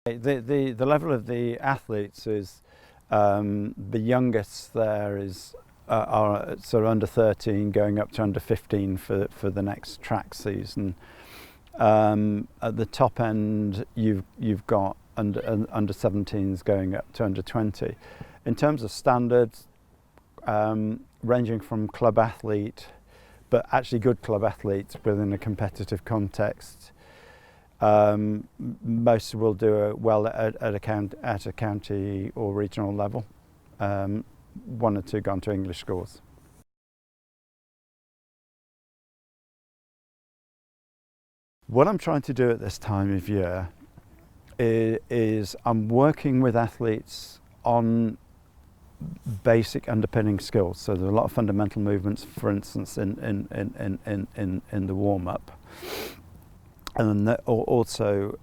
The level of the athletes is the youngest there is are sort of under 13 going up to under 15 for the next track season. At the top end you've got under 17s going up to under 20. In terms of standards, ranging from club athlete, but actually good club athletes within a competitive context. Most will do well at a county or regional level. One or two gone to English schools. What I'm trying to do at this time of year is I'm working with athletes on basic underpinning skills. So there's a lot of fundamental movements, for instance, in the warm-up, and also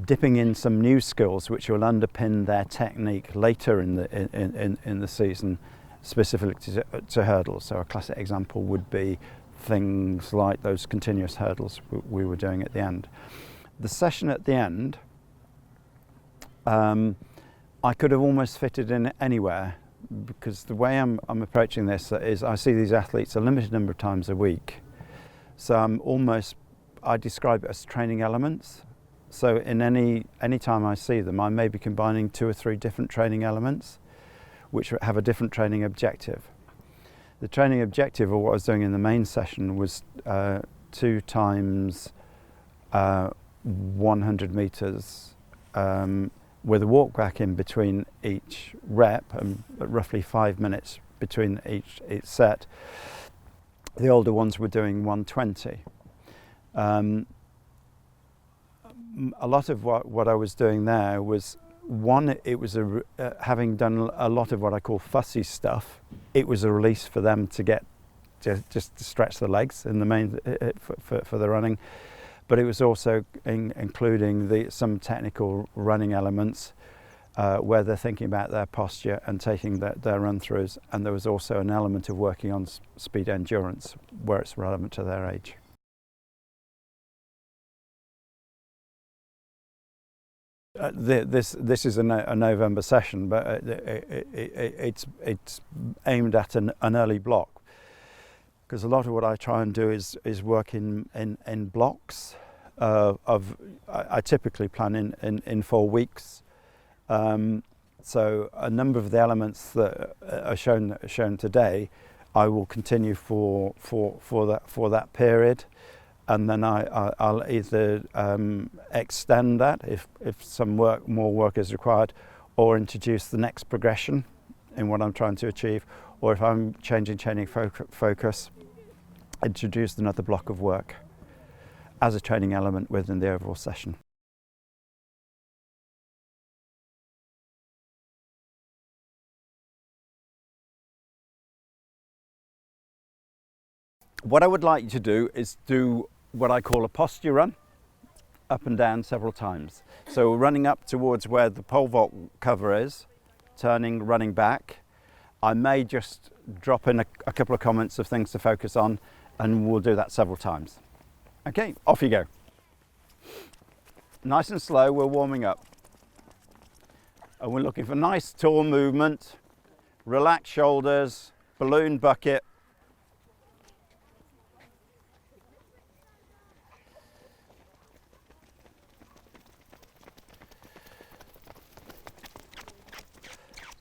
dipping in some new skills which will underpin their technique later in the season, specifically to hurdles. So a classic example would be things like those continuous hurdles we were doing at the end. The session at the end, I could have almost fitted in anywhere, because the way I'm approaching this is I see these athletes a limited number of times a week. So I describe it as training elements. So in any time I see them, I may be combining 2 or 3 different training elements which have a different training objective. The training objective, or what I was doing in the main session, was 2 times 100 meters with a walk back in between each rep, and roughly 5 minutes between each set. The older ones were doing 120. A lot of what I was doing there was, one, it was having done a lot of what I call fussy stuff, it was a release for them to get just to stretch the legs in the main for the running. But it was also including some technical running elements where they're thinking about their posture and taking their run-throughs, and there was also an element of working on speed endurance where it's relevant to their age. This is a November session, but it's aimed at an early block, because a lot of what I try and do is work in blocks I typically plan in 4 weeks. So a number of the elements that are shown today, I will continue for that period, and then I'll either extend that if some more work is required, or introduce the next progression in what I'm trying to achieve, or if I'm changing training focus, introduce another block of work as a training element within the overall session. What I would like you to do is do what I call a posture run, up and down several times. So running up towards where the pole vault cover is, turning, running back. I may just drop in a couple of comments of things to focus on, and we'll do that several times. Okay, off you go. Nice and slow, we're warming up. And we're looking for nice tall movement, relaxed shoulders, balloon bucket.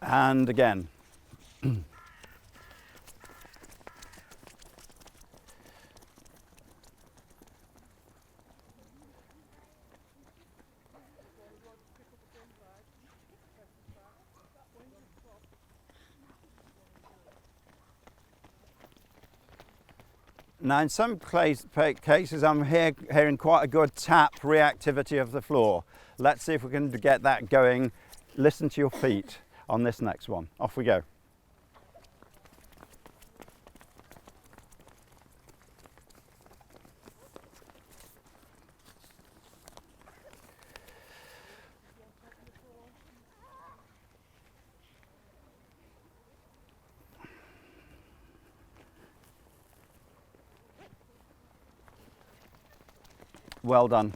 And again. Now in some cases I'm hearing quite a good tap reactivity of the floor. Let's see if we can get that going. Listen to your feet on this next one. Off we go. Well done.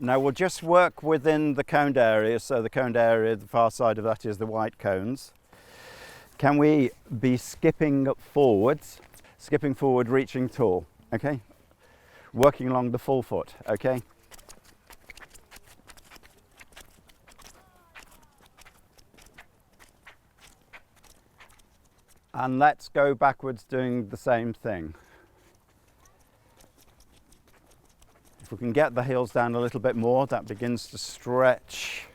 Now we'll just work within the coned area. So the coned area, the far side of that is the white cones. Can we be skipping forwards, reaching tall, okay? Working along the full foot, okay? And let's go backwards doing the same thing. If we can get the heels down a little bit more, that begins to stretch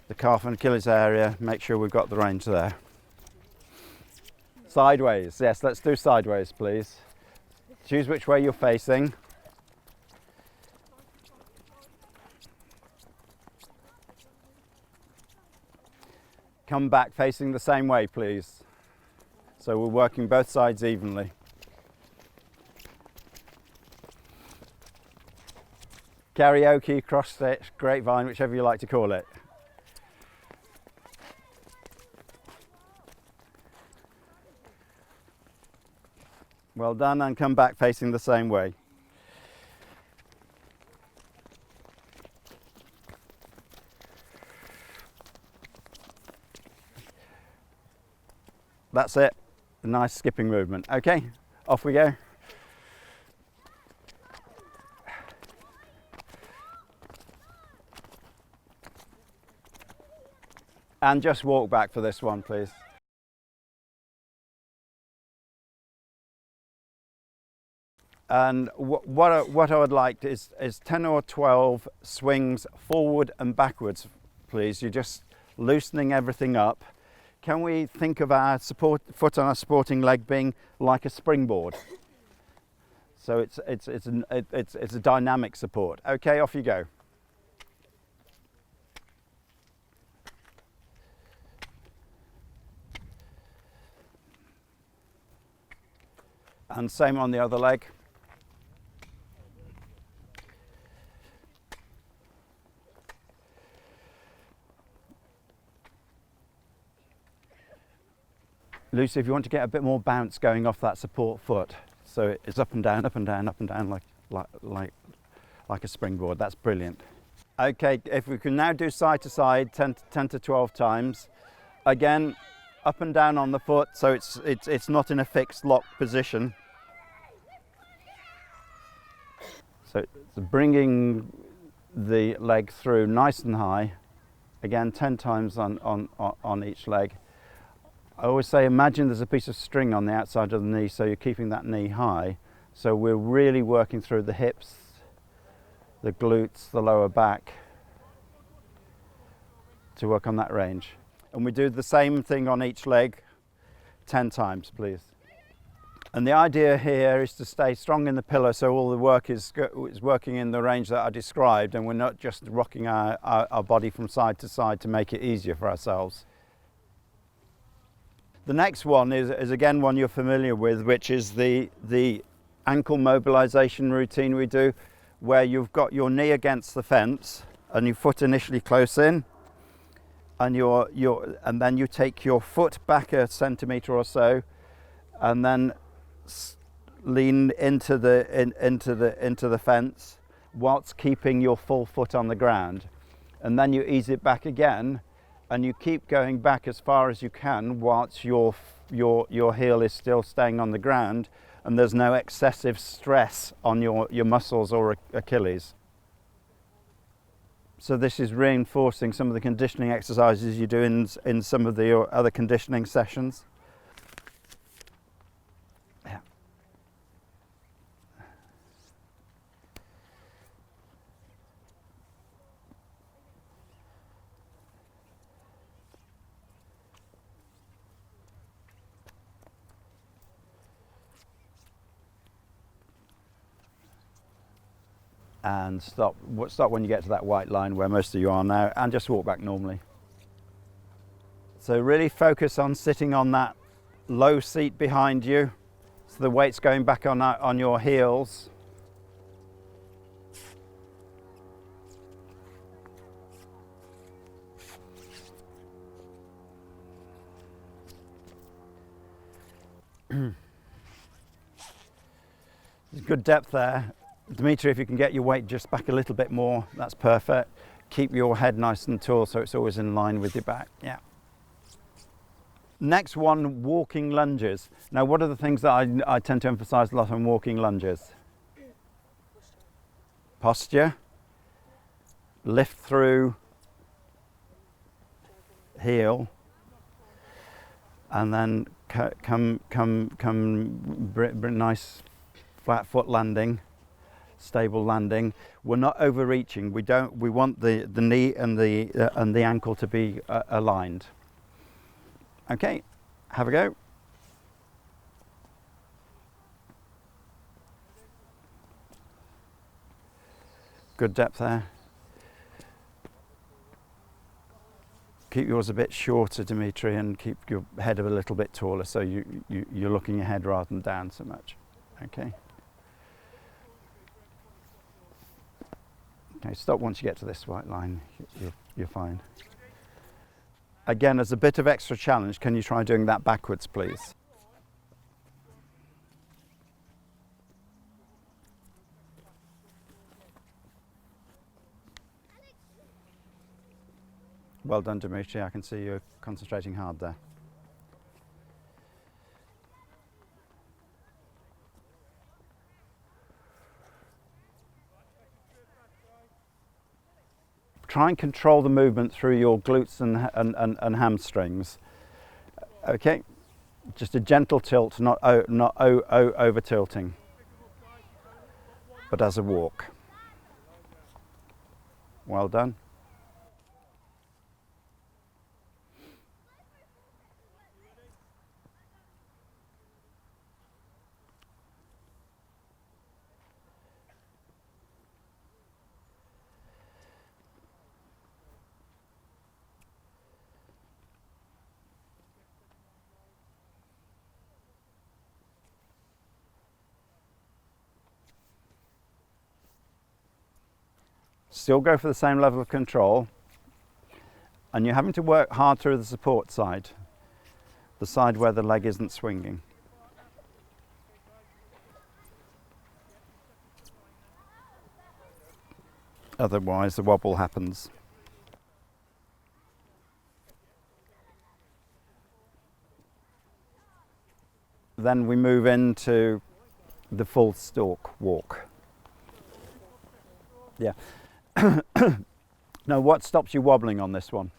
the calf and Achilles area. Make sure we've got the range there. Sideways, yes, let's do sideways, please. Choose which way you're facing. Come back facing the same way, please. So we're working both sides evenly. Karaoke, cross stitch, grapevine, whichever you like to call it. Well done, and come back facing the same way. That's it. A nice skipping movement. Okay, off we go. And just walk back for this one, please. And what I would like is 10 or 12 swings forward and backwards, please. You're just loosening everything up. Can we think of our foot on our supporting leg being like a springboard? So it's a dynamic support. Okay, off you go. And same on the other leg. Lucy, if you want to get a bit more bounce going off that support foot, so it's up and down, up and down, up and down, like a springboard. That's brilliant. Okay, if we can now do side to side 10 to 12 times. Again, up and down on the foot, so it's not in a fixed lock position. So it's bringing the leg through nice and high. Again, 10 times on each leg. I always say, imagine there's a piece of string on the outside of the knee, so you're keeping that knee high. So we're really working through the hips, the glutes, the lower back to work on that range. And we do the same thing on each leg 10 times, please. And the idea here is to stay strong in the pillow, so all the work is working in the range that I described, and we're not just rocking our body from side to side to make it easier for ourselves. The next one is again one you're familiar with, which is the ankle mobilization routine we do, where you've got your knee against the fence and your foot initially close in, and and then you take your foot back a centimetre or so, and then lean into the fence whilst keeping your full foot on the ground, and then you ease it back again. And you keep going back as far as you can whilst your heel is still staying on the ground, and there's no excessive stress on your muscles or Achilles. So this is reinforcing some of the conditioning exercises you do in some of the other conditioning sessions. Yeah. And stop when you get to that white line where most of you are now, and just walk back normally. So really focus on sitting on that low seat behind you, so the weight's going back on your heels. There's good depth there. Dimitri, if you can get your weight just back a little bit more, that's perfect. Keep your head nice and tall so it's always in line with your back. Yeah. Next one, walking lunges. Now, what are the things that I tend to emphasize a lot on walking lunges? Posture, lift through, heel, and then come nice flat foot landing, stable landing. We're not overreaching. We want the knee and the ankle to be aligned. Okay, have a go. Good depth there. Keep yours a bit shorter, Dimitri, and keep your head a little bit taller so you're looking ahead rather than down so much. Okay. Okay, stop once you get to this white line. You're fine. Again, as a bit of extra challenge, can you try doing that backwards, please? Well done, Dimitri. I can see you're concentrating hard there. Try and control the movement through your glutes and hamstrings. Okay, just a gentle tilt, not over tilting, but as a walk. Well done. Still go for the same level of control, and you're having to work hard through the support side, the side where the leg isn't swinging. Otherwise the wobble happens. Then we move into the full stalk walk. Yeah. Now, what stops you wobbling on this one?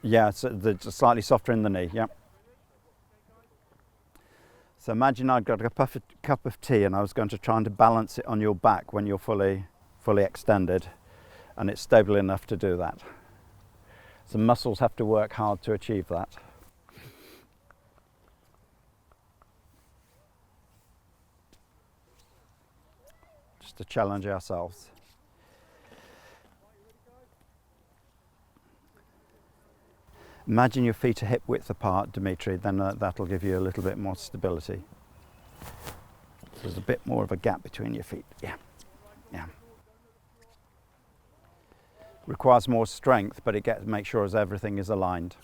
Yeah, so it's slightly softer in the knee. Yeah. So imagine I'd got a cup of tea and I was going to try and balance it on your back when you're fully extended, and it's stable enough to do that. So muscles have to work hard to achieve that. To challenge ourselves. Imagine your feet are hip width apart, Dimitri, then that'll give you a little bit more stability. There's a bit more of a gap between your feet. Yeah, yeah. Requires more strength, but make sure as everything is aligned.